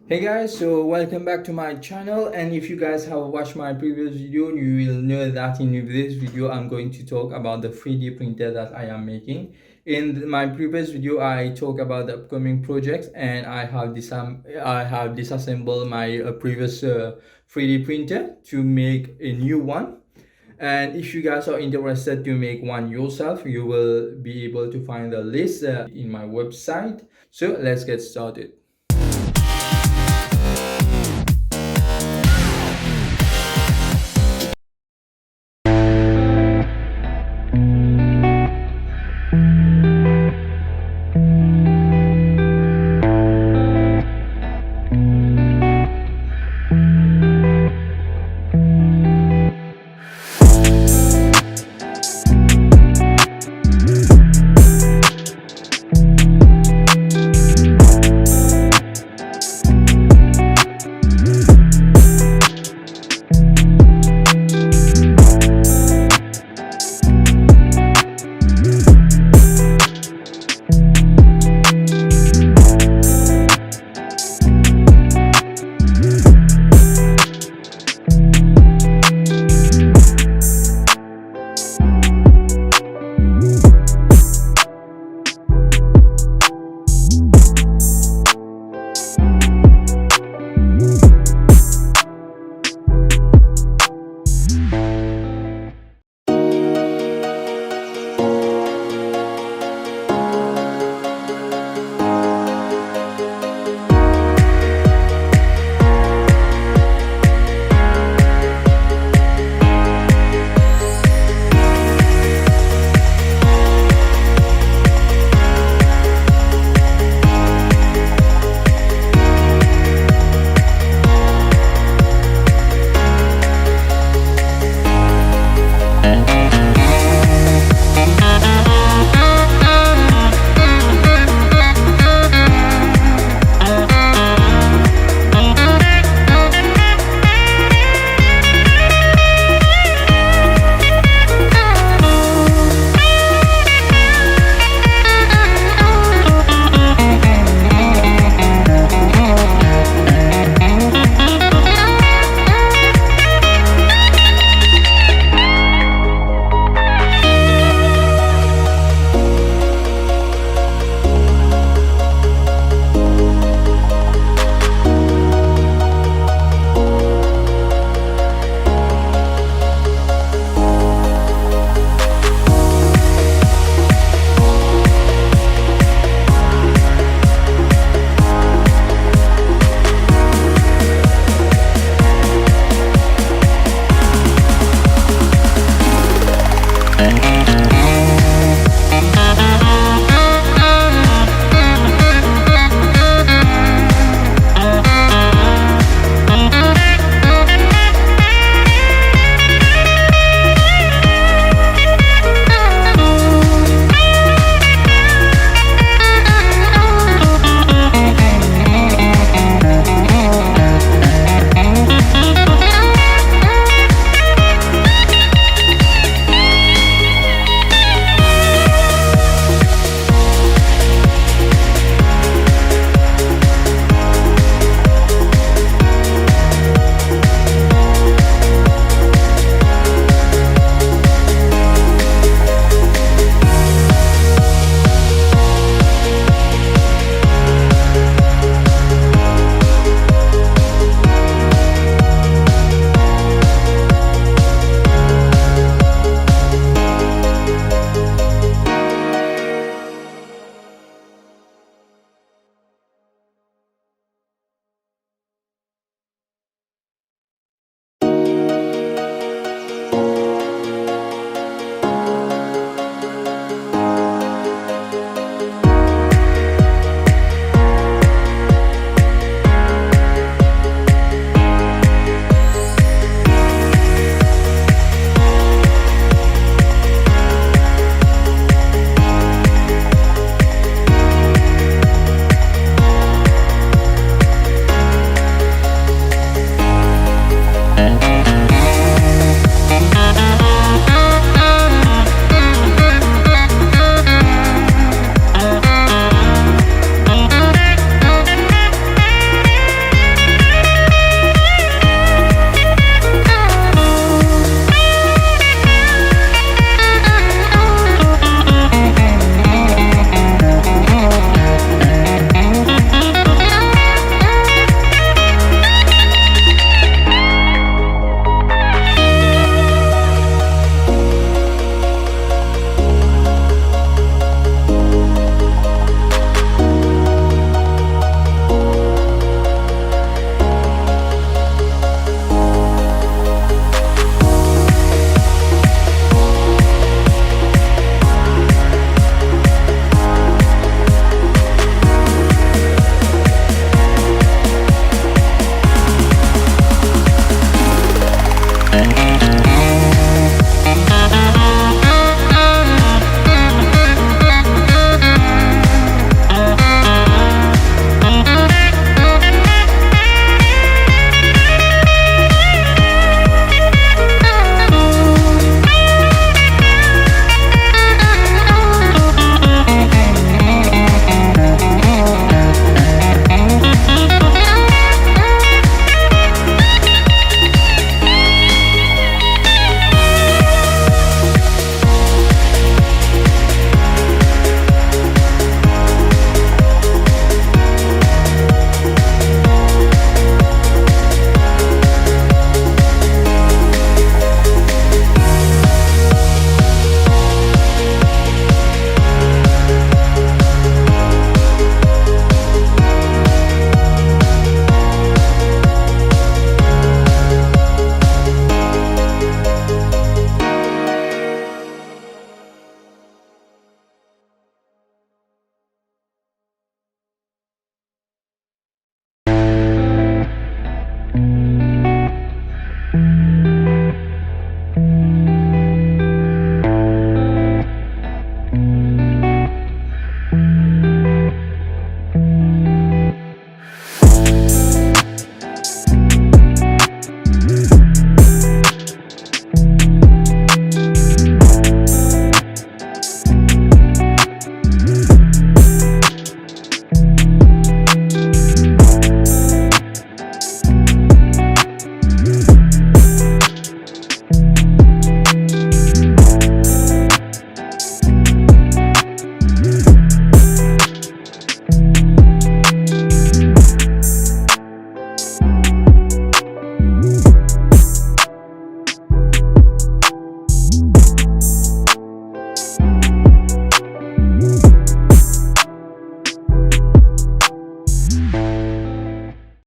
Hey guys, so welcome back to my channel, and if you guys have watched my previous video, you will know that in this video I'm going to talk about the 3D printer that I am making. In my previous video I talked about the upcoming projects, and I have disassembled my previous 3D printer to make a new one. And if you guys are interested to make one yourself, you will be able to find the list in my website. So let's get started.